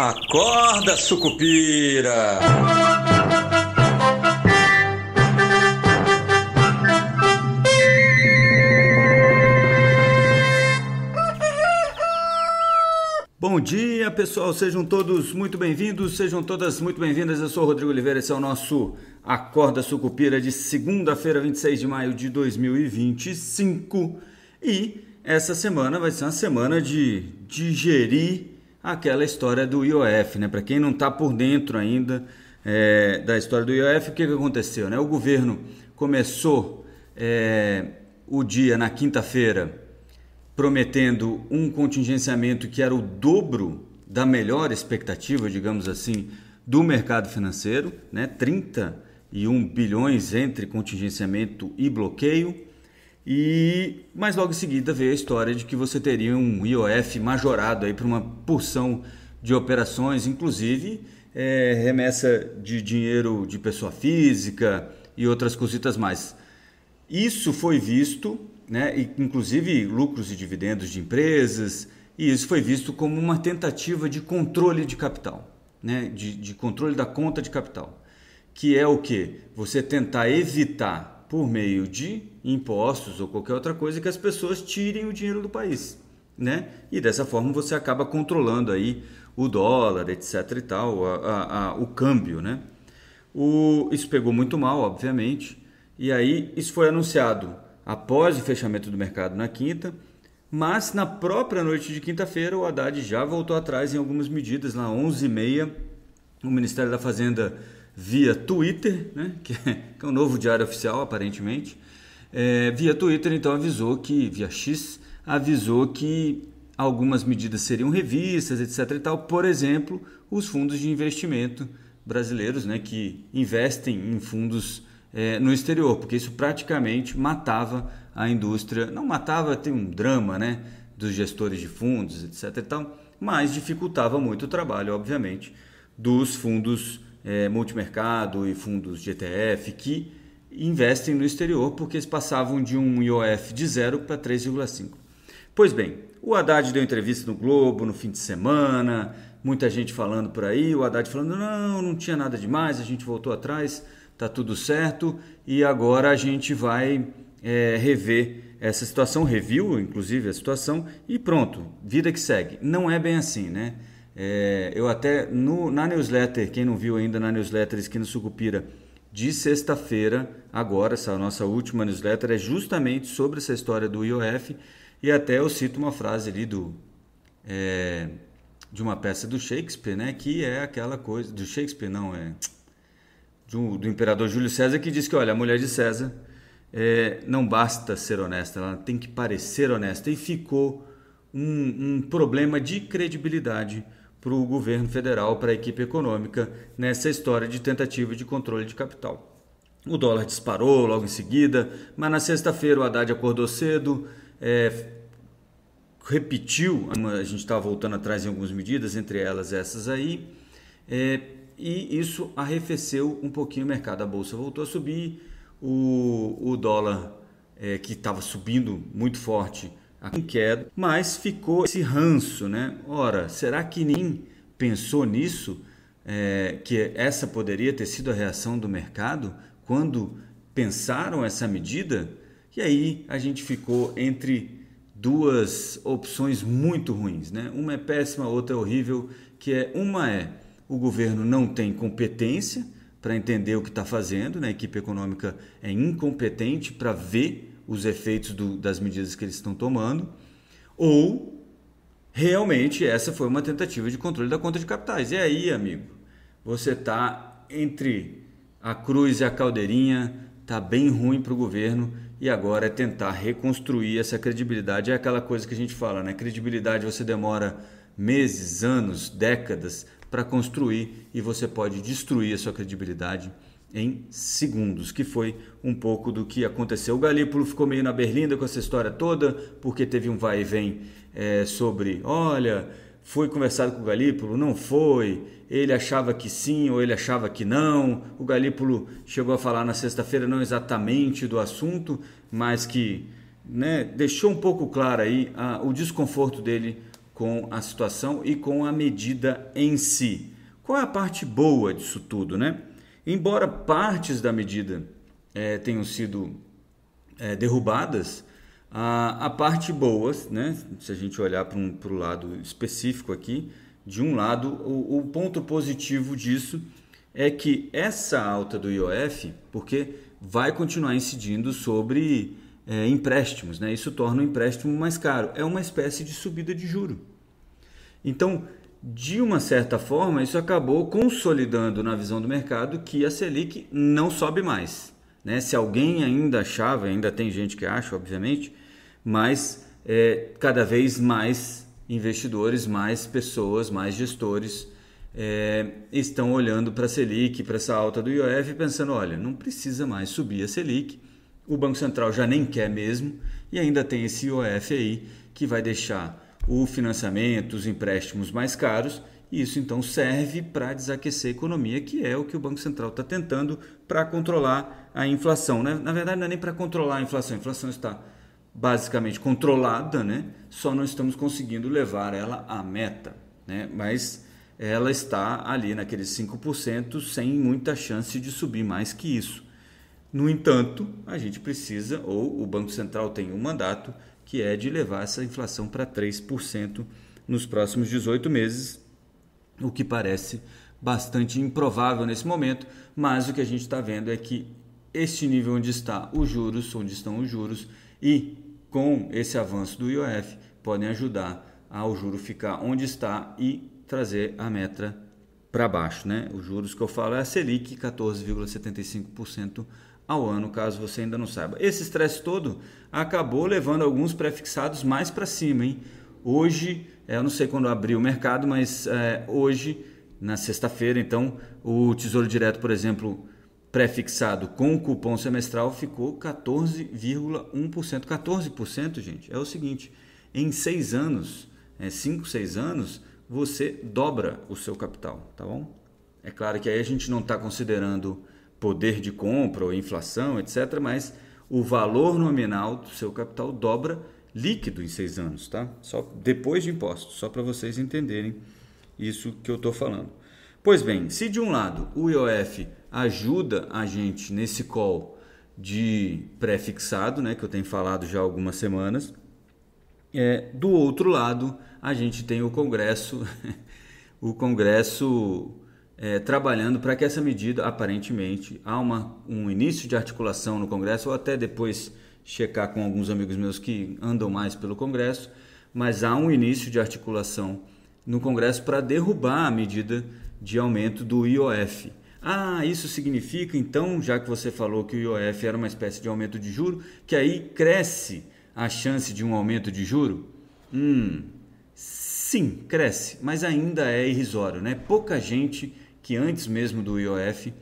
Acorda, sucupira! Bom dia, pessoal, sejam todos muito bem-vindos, sejam todas muito bem-vindas. Eu sou o Rodrigo Oliveira, esse é o nosso Acorda Sucupira de segunda-feira, 26 de maio de 2025. E essa semana vai ser uma semana de digerir aquela história do IOF, né? Para quem não está por dentro ainda da história do IOF, o que aconteceu, né? O governo começou o dia na quinta-feira prometendo um contingenciamento que era o dobro da melhor expectativa, digamos assim, do mercado financeiro, né? 31 bilhões entre contingenciamento e bloqueio. Mas logo em seguida veio a história de que você teria um IOF majorado aí para uma porção de operações, inclusive remessa de dinheiro de pessoa física e outras cositas mais. Isso foi visto, né, inclusive lucros e dividendos de empresas, e isso foi visto como uma tentativa de controle de capital, né, de controle da conta de capital, que é o que? Você tentar evitar, por meio de impostos ou qualquer outra coisa, que as pessoas tirem o dinheiro do país, né? E dessa forma você acaba controlando aí o dólar, etc e tal, o câmbio, né? Isso pegou muito mal, obviamente, e aí isso foi anunciado após o fechamento do mercado na quinta, mas na própria noite de quinta-feira o Haddad já voltou atrás em algumas medidas. Lá 11h30, o Ministério da Fazenda, via Twitter, né, que é um novo diário oficial aparentemente, via Twitter então via X, avisou que algumas medidas seriam revistas, etc e tal. Por exemplo, os fundos de investimento brasileiros, né, que investem em fundos no exterior, porque isso praticamente matava a indústria. Não matava, tem um drama, né, dos gestores de fundos, etc e tal, mas dificultava muito o trabalho, obviamente, dos fundos multimercado e fundos de ETF que investem no exterior, porque eles passavam de um IOF de 0 para 3,5. Pois bem, o Haddad deu entrevista no Globo no fim de semana, muita gente falando por aí, o Haddad falando não tinha nada demais, a gente voltou atrás, tá tudo certo e agora a gente vai rever essa situação, reviu inclusive a situação e pronto, vida que segue. Não é bem assim, né? Eu até na newsletter, quem não viu ainda na newsletter Esquina Sucupira de sexta-feira, agora essa nossa última newsletter é justamente sobre essa história do IOF, e até eu cito uma frase ali de uma peça do Shakespeare, né, que é aquela coisa do Shakespeare, não é do imperador Júlio César, que diz que, olha, a mulher de César não basta ser honesta, ela tem que parecer honesta, e ficou um problema de credibilidade para o governo federal, para a equipe econômica, nessa história de tentativa de controle de capital. O dólar disparou logo em seguida, mas na sexta-feira o Haddad acordou cedo, repetiu, a gente estava voltando atrás em algumas medidas, entre elas essas aí, e isso arrefeceu um pouquinho o mercado. A bolsa voltou a subir, o dólar, que estava subindo muito forte, em queda, mas ficou esse ranço, né? Ora, será que nem pensou nisso? Que essa poderia ter sido a reação do mercado quando pensaram essa medida? E aí a gente ficou entre duas opções muito ruins, né? Uma é péssima, outra é horrível, uma é o governo não tem competência para entender o que está fazendo, né? A equipe econômica é incompetente para ver os efeitos das medidas que eles estão tomando, ou realmente essa foi uma tentativa de controle da conta de capitais. E aí, amigo, você está entre a cruz e a caldeirinha, está bem ruim para o governo, e agora é tentar reconstruir essa credibilidade. É aquela coisa que a gente fala, né? Credibilidade você demora meses, anos, décadas para construir, e você pode destruir a sua credibilidade em segundos, que foi um pouco do que aconteceu. O Galípolo ficou meio na berlinda com essa história toda, porque teve um vai e vem sobre, olha, foi conversado com o Galípolo, não foi, ele achava que sim ou ele achava que não. O Galípolo chegou a falar na sexta-feira não exatamente do assunto, mas que, né, deixou um pouco claro aí o desconforto dele com a situação e com a medida em si. Qual é a parte boa disso tudo, né? Embora partes da medida tenham sido derrubadas, a parte boa, né? Se a gente olhar para o lado específico aqui, de um lado, o ponto positivo disso é que essa alta do IOF, porque vai continuar incidindo sobre empréstimos, né? Isso torna o empréstimo mais caro. É uma espécie de subida de juro. Então, de uma certa forma, isso acabou consolidando na visão do mercado que a Selic não sobe mais, né? Se alguém ainda achava, ainda tem gente que acha, obviamente, mas cada vez mais investidores, mais pessoas, mais gestores estão olhando para a Selic, para essa alta do IOF, pensando, olha, não precisa mais subir a Selic, o Banco Central já nem quer mesmo, e ainda tem esse IOF aí que vai deixar o financiamento, os empréstimos mais caros, e isso então serve para desaquecer a economia, que é o que o Banco Central está tentando para controlar a inflação, né? Na verdade, não é nem para controlar a inflação está basicamente controlada, né? Só não estamos conseguindo levar ela à meta, né? Mas ela está ali naqueles 5% sem muita chance de subir mais que isso. No entanto, a gente precisa, ou o Banco Central tem um mandato, que é de levar essa inflação para 3% nos próximos 18 meses, o que parece bastante improvável nesse momento, mas o que a gente está vendo é que este nível onde estão os juros e com esse avanço do IOF podem ajudar ao juro ficar onde está e trazer a meta para baixo, né? Os juros que eu falo é a Selic, 14,75% ao ano, caso você ainda não saiba. Esse estresse todo acabou levando alguns pré-fixados mais para cima, hein? Hoje, eu não sei quando abriu o mercado, mas hoje, na sexta-feira, então, o Tesouro Direto, por exemplo, pré-fixado com o cupom semestral ficou 14,1%. 14%, gente, é o seguinte, em 6 anos, 5, 6 anos, você dobra o seu capital, tá bom? É claro que aí a gente não está considerando poder de compra ou inflação, etc., mas o valor nominal do seu capital dobra líquido em 6 anos, tá? Só depois de impostos, só para vocês entenderem isso que eu estou falando. Pois bem, se de um lado o IOF ajuda a gente nesse call de pré-fixado, né, que eu tenho falado já há algumas semanas, do outro lado a gente tem o Congresso, o Congresso trabalhando para que essa medida, aparentemente, há um início de articulação no Congresso, ou até depois checar com alguns amigos meus que andam mais pelo Congresso, mas há um início de articulação no Congresso para derrubar a medida de aumento do IOF. Ah, isso significa então, já que você falou que o IOF era uma espécie de aumento de juro, que aí cresce a chance de um aumento de juro? Sim, cresce, mas ainda é irrisório, né? Pouca gente que antes mesmo do IOF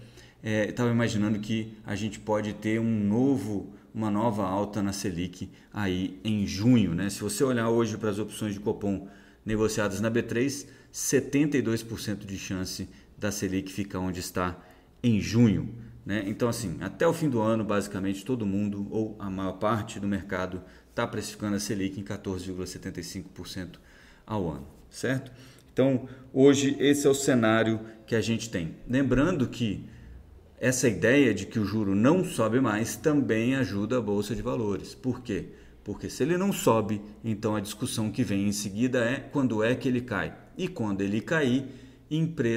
estava imaginando que a gente pode ter uma nova alta na Selic aí em junho, né? Se você olhar hoje para as opções de Copom negociadas na B3, 72% de chance da Selic ficar onde está em junho, né? Então, assim, até o fim do ano, basicamente, todo mundo, ou a maior parte do mercado, está precificando a Selic em 14,75% ao ano, certo? Então, hoje, esse é o cenário que a gente tem. Lembrando que essa ideia de que o juro não sobe mais também ajuda a Bolsa de Valores. Por quê? Porque se ele não sobe, então a discussão que vem em seguida é quando é que ele cai. E quando ele cair,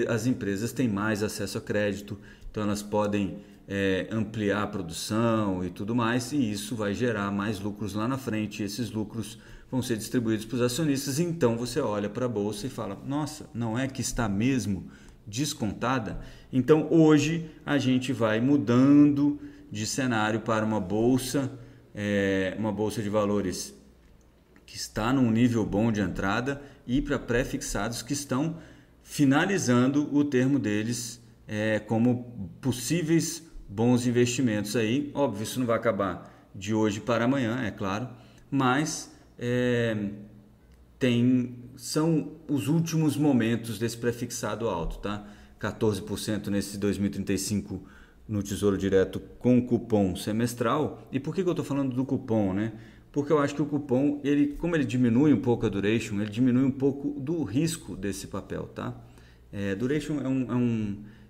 as empresas têm mais acesso a crédito, então elas podem ampliar a produção e tudo mais, e isso vai gerar mais lucros lá na frente. E esses lucros vão ser distribuídos para os acionistas. Então você olha para a Bolsa e fala, nossa, não é que está mesmo descontada? Então hoje a gente vai mudando de cenário para uma bolsa de valores que está num nível bom de entrada e para pré-fixados que estão finalizando o termo deles como possíveis bons investimentos aí. Óbvio, isso não vai acabar de hoje para amanhã, é claro, mas são os últimos momentos desse pré-fixado alto, tá? 14% nesse 2035 no Tesouro Direto com cupom semestral. E por que eu estou falando do cupom, né? Porque eu acho que o cupom, como ele diminui um pouco a duration, ele diminui um pouco do risco desse papel, tá? Duration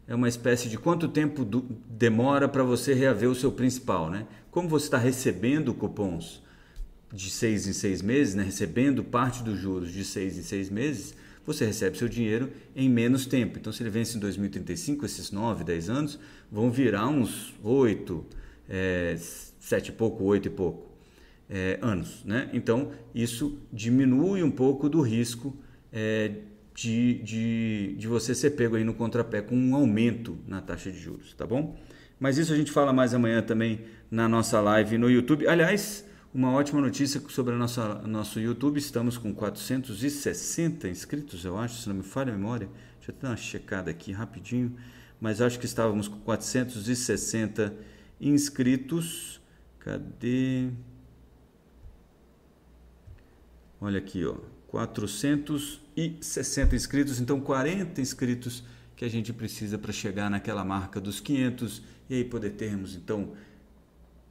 é uma espécie de quanto tempo demora para você reaver o seu principal, né? Como você está recebendo cupons de 6 em 6 meses, né? Recebendo parte dos juros de 6 em 6 meses, você recebe seu dinheiro em menos tempo. Então, se ele vence em 2035, esses 9, 10 anos vão virar uns 8, 7 e pouco, 8 e pouco anos, né? Então, isso diminui um pouco do risco de você ser pego aí no contrapé com um aumento na taxa de juros, tá bom? Mas isso a gente fala mais amanhã também na nossa live no YouTube. Aliás, uma ótima notícia sobre nosso YouTube, estamos com 460 inscritos, eu acho, se não me falha a memória. Deixa eu dar uma checada aqui rapidinho, mas acho que estávamos com 460 inscritos. Cadê? Olha aqui, ó, 460 inscritos, então 40 inscritos que a gente precisa para chegar naquela marca dos 500 e aí poder termos então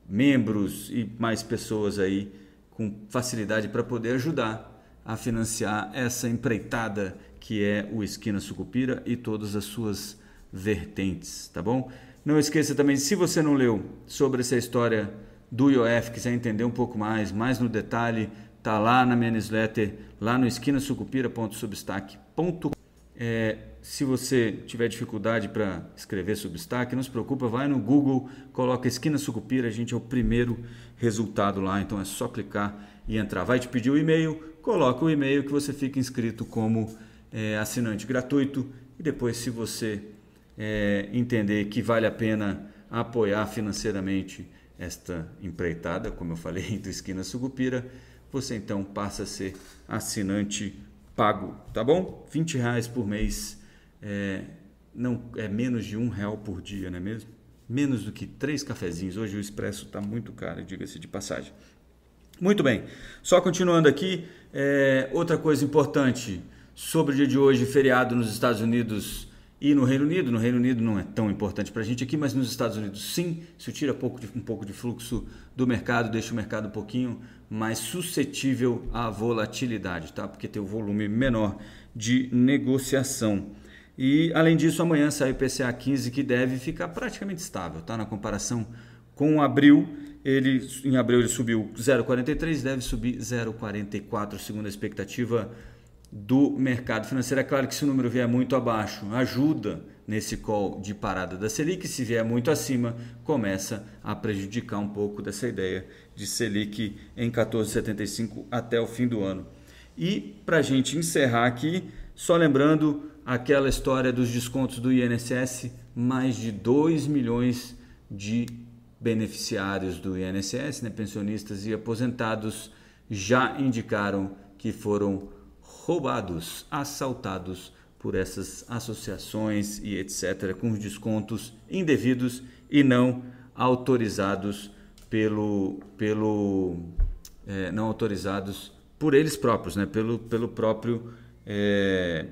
membros e mais pessoas aí com facilidade para poder ajudar a financiar essa empreitada que é o Esquina Sucupira e todas as suas vertentes, tá bom? Não esqueça também, se você não leu sobre essa história do IOF, quiser entender um pouco mais no detalhe, tá lá na minha newsletter, lá no esquinasucupira.substack.com. Se você tiver dificuldade para escrever Substack, não se preocupa, vai no Google, coloca Esquina Sucupira, a gente é o primeiro resultado lá, então é só clicar e entrar. Vai te pedir o e-mail, coloca o e-mail que você fica inscrito como assinante gratuito e depois, se você entender que vale a pena apoiar financeiramente esta empreitada, como eu falei, do Esquina Sucupira, você então passa a ser assinante pago, tá bom? R$20 por mês, não é menos de R$1 por dia, não é mesmo? Menos do que 3 cafezinhos. Hoje o expresso está muito caro, diga-se de passagem. Muito bem, só continuando aqui, outra coisa importante sobre o dia de hoje, feriado nos Estados Unidos e no Reino Unido. No Reino Unido não é tão importante para a gente aqui, mas nos Estados Unidos sim, isso tira um pouco de fluxo do mercado, deixa o mercado um pouquinho mais suscetível à volatilidade, tá? Porque tem o volume menor de negociação. E além disso, amanhã sai o IPCA 15, que deve ficar praticamente estável, tá? Na comparação com abril, em abril ele subiu 0,43, deve subir 0,44, segundo a expectativa do mercado financeiro. É claro que se o número vier muito abaixo, ajuda nesse call de parada da Selic. Se vier muito acima, começa a prejudicar um pouco dessa ideia de Selic em 14,75 até o fim do ano. E para a gente encerrar aqui, só lembrando aquela história dos descontos do INSS, mais de 2 milhões de beneficiários do INSS, né, pensionistas e aposentados, já indicaram que foram roubados, assaltados por essas associações e etc., com descontos indevidos e não autorizados não autorizados por eles próprios, né? pelo próprio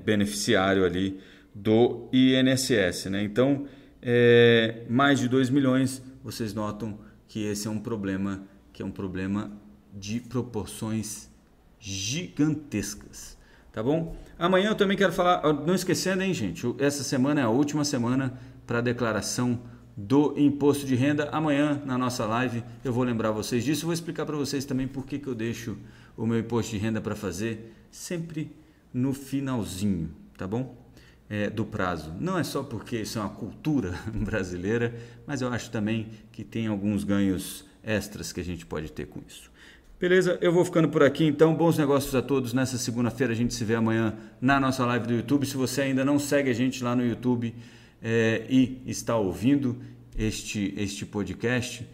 beneficiário ali do INSS, né? Então, mais de 2 milhões, vocês notam que esse é um problema de proporções gigantescas, tá bom? Amanhã eu também quero falar, não esquecendo, hein, gente, essa semana é a última semana para a declaração do imposto de renda. Amanhã na nossa live eu vou lembrar vocês disso, vou explicar para vocês também por que eu deixo o meu imposto de renda para fazer sempre no finalzinho, tá bom? Do prazo. Não é só porque isso é uma cultura brasileira, mas eu acho também que tem alguns ganhos extras que a gente pode ter com isso. Beleza? Eu vou ficando por aqui, então. Bons negócios a todos. Nessa segunda-feira a gente se vê amanhã na nossa live do YouTube. Se você ainda não segue a gente lá no YouTube e está ouvindo este podcast,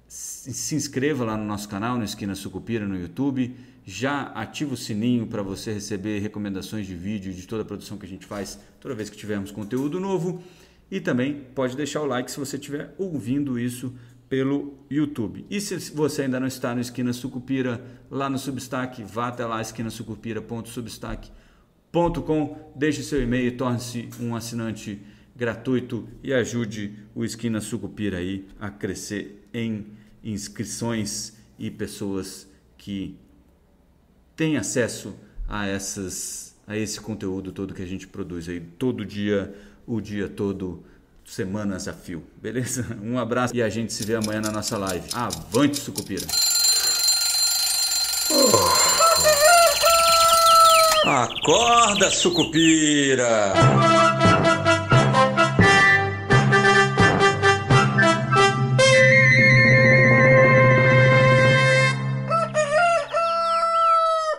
se inscreva lá no nosso canal, no Esquina Sucupira, no YouTube. Já ativa o sininho para você receber recomendações de vídeo de toda a produção que a gente faz toda vez que tivermos conteúdo novo. E também pode deixar o like se você estiver ouvindo isso pelo YouTube. E se você ainda não está no Esquina Sucupira, lá no Substack, vá até lá, esquinasucupira.substack.com, deixe seu e-mail e torne-se um assinante gratuito e ajude o Esquina Sucupira aí a crescer em inscrições e pessoas que têm acesso a esse conteúdo todo que a gente produz aí todo dia, o dia todo, semanas a fio, beleza? Um abraço e a gente se vê amanhã na nossa live. Avante, Sucupira! Acorda, Sucupira!